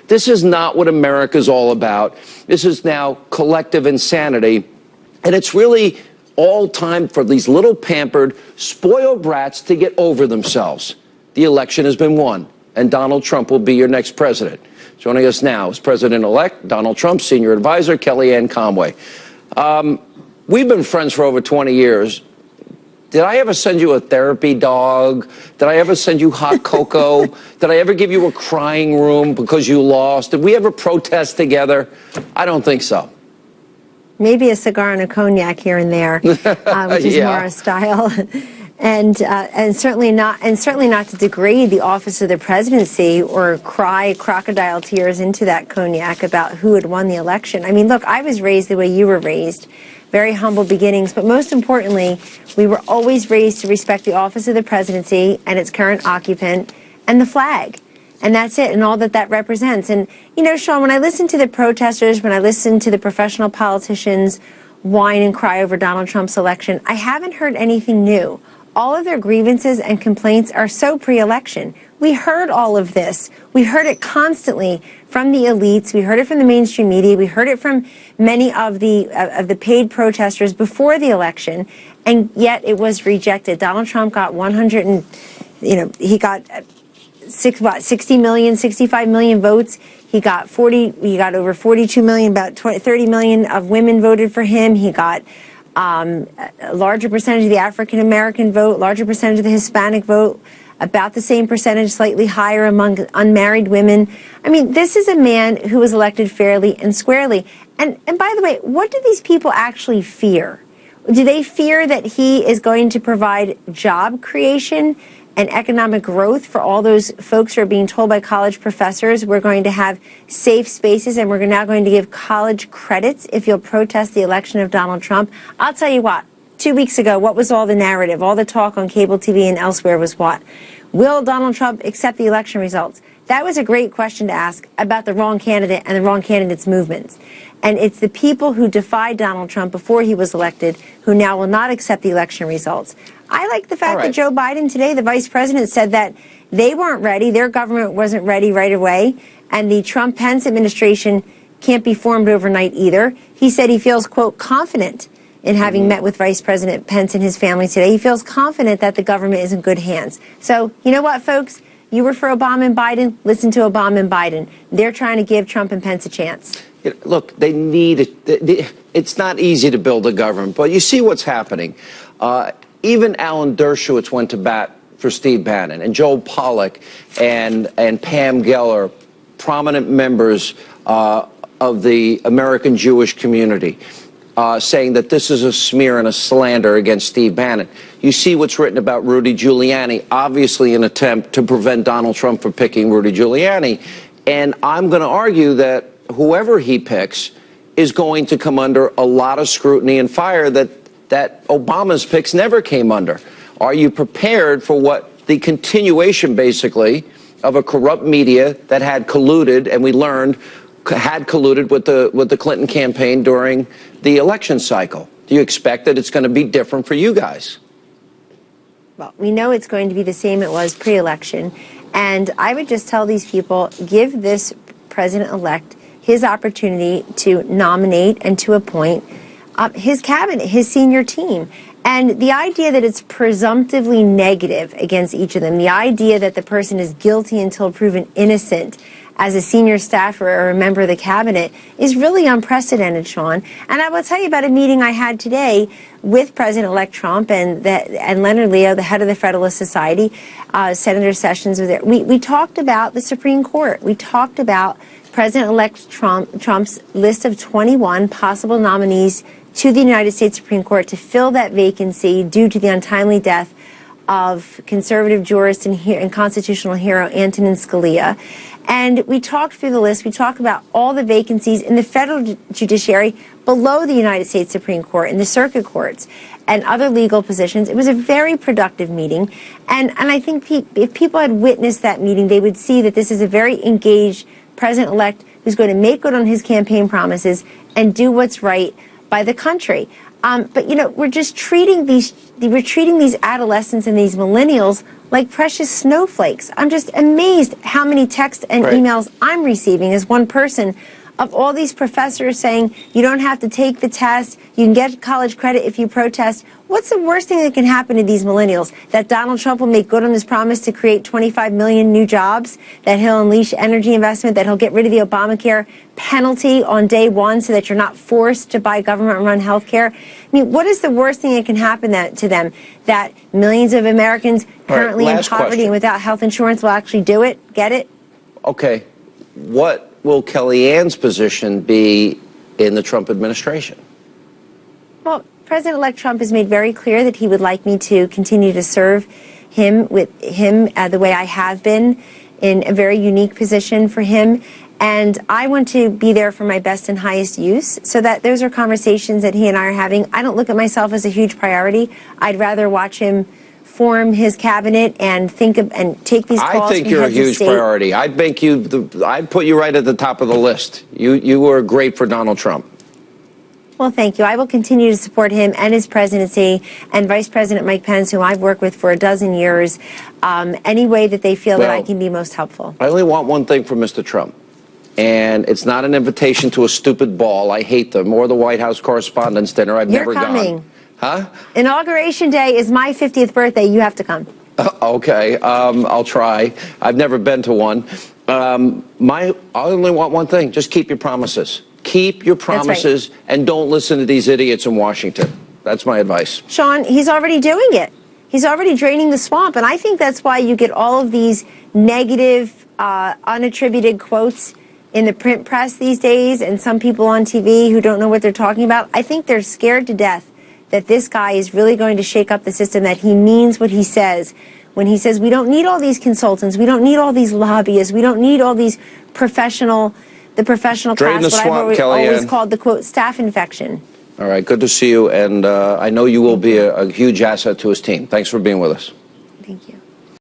This is not what America's all about. This is now collective insanity. And it's really all time for these little pampered, spoiled brats to get over themselves. The election has been won, and Donald Trump will be your next president. Joining us now is President-elect Donald Trump, senior advisor Kellyanne Conway. We've been friends for over 20 years. Did I ever send you a therapy dog? Did I ever send you hot cocoa? Did I ever give you a crying room because you lost? Did we ever protest together? I don't think so. Maybe a cigar and a cognac here and there, which is more our style. And certainly not to degrade the office of the presidency or cry crocodile tears into that cognac about who had won the election. I mean, look, I was raised the way you were raised. Very humble beginnings, but most importantly, we were always raised to respect the office of the presidency and its current occupant and the flag. And that's it, and all that that represents. And, you know, Sean, when I listen to the protesters, when I listen to the professional politicians whine and cry over Donald Trump's election, I haven't heard anything new. All of their grievances and complaints are so pre-election. We heard all of this. We heard it constantly from the elites. We heard it from the mainstream media. We heard it from many of the paid protesters before the election, and yet it was rejected. Donald Trump got he got 60 million, 65 million votes. He got over 42 million, about 30 million of women voted for him. He got a larger percentage of the African-American vote, larger percentage of the Hispanic vote, about the same percentage, slightly higher among unmarried women. I mean, this is a man who was elected fairly and squarely. And by the way, what do these people actually fear? Do they fear that he is going to provide job creation and economic growth for all those folks who are being told by college professors we're going to have safe spaces and we're now going to give college credits if you'll protest the election of Donald Trump? I'll tell you what, 2 weeks ago, what was all the narrative? All the talk on cable TV and elsewhere was what? Will Donald Trump accept the election results? That was a great question to ask about the wrong candidate and the wrong candidate's movements. And it's the people who defied Donald Trump before he was elected who now will not accept the election results. I like the fact that Joe Biden today, the vice president, said that they weren't ready, their government wasn't ready right away, and the Trump-Pence administration can't be formed overnight either. He said he feels, quote, confident in having met with Vice President Pence and his family today. He feels confident that the government is in good hands. So, you know what, folks? You were for Obama and Biden. Listen to Obama and Biden. They're trying to give Trump and Pence a chance. Look, they need it. It's not easy to build a government, but you see what's happening. Even Alan Dershowitz went to bat for Steve Bannon, and Joel Pollak and Pam Geller, prominent members of the American Jewish community, saying that this is a smear and a slander against Steve Bannon. You see what's written about Rudy Giuliani, obviously an attempt to prevent Donald Trump from picking Rudy Giuliani. And I'm going to argue that whoever he picks is going to come under a lot of scrutiny and fire that Obama's picks never came under. Are you prepared for what the continuation, basically, of a corrupt media that had colluded, and we learned had colluded with the Clinton campaign during the election cycle? Do you expect that it's going to be different for you guys? Well, we know it's going to be the same it was pre-election. And I would just tell these people, give this president-elect his opportunity to nominate and to appoint his cabinet, his senior team. And the idea that it's presumptively negative against each of them, the idea that the person is guilty until proven innocent as a senior staffer or a member of the cabinet is really unprecedented, Sean. And I will tell you about a meeting I had today with President-elect Trump and Leonard Leo, the head of the Federalist Society, Senator Sessions was there. We talked about the Supreme Court. We talked about President-elect Trump's list of 21 possible nominees to the United States Supreme Court to fill that vacancy due to the untimely death of conservative jurist and constitutional hero Antonin Scalia. And we talked through the list. We talked about all the vacancies in the federal judiciary below the United States Supreme Court, in the circuit courts, and other legal positions. It was a very productive meeting. And I think if people had witnessed that meeting, they would see that this is a very engaged president-elect who's going to make good on his campaign promises and do what's right by the country. But, you know, we're just treating these adolescents and these millennials like precious snowflakes. I'm just amazed how many texts and emails I'm receiving as one person of all these professors saying you don't have to take the test, you can get college credit if you protest. What's the worst thing that can happen to these millennials? That Donald Trump will make good on his promise to create 25 million new jobs, that he'll unleash energy investment, that he'll get rid of the Obamacare penalty on day one so that you're not forced to buy government-run health care. I mean, what is the worst thing that can happen to them? That millions of Americans currently in poverty and without health insurance will actually do it? Get it? Okay. What will Kellyanne's position be in the Trump administration? Well, President-elect Trump has made very clear that he would like me to continue to serve him the way I have been, in a very unique position for him. And I want to be there for my best and highest use, so that those are conversations that he and I are having. I don't look at myself as a huge priority. I'd rather watch him form his cabinet and think of and take these calls. I think you're a huge priority. I'd put you right at the top of the list. You were great for Donald Trump. Well, thank you. I will continue to support him and his presidency, and Vice President Mike Pence, whom I've worked with for a dozen years, any way that they feel that I can be most helpful. I only want one thing from Mr. Trump, and it's not an invitation to a stupid ball. I hate them, or the White House Correspondents' Dinner. I've never gone. You're coming. Huh? Inauguration Day is my 50th birthday. You have to come. Okay, I'll try. I've never been to one. I only want one thing. Just keep your promises. Keep your promises, and don't listen to these idiots in Washington. That's my advice. Sean, he's already doing it. He's already draining the swamp, and I think that's why you get all of these negative, unattributed quotes in the print press these days, and some people on TV who don't know what they're talking about. I think they're scared to death that this guy is really going to shake up the system, that he means what he says when he says we don't need all these consultants, we don't need all these lobbyists, we don't need all these the professional Drain class, the what swamp, I've always called the, quote, staph infection. All right, good to see you, and I know you will be a huge asset to his team. Thanks for being with us. Thank you.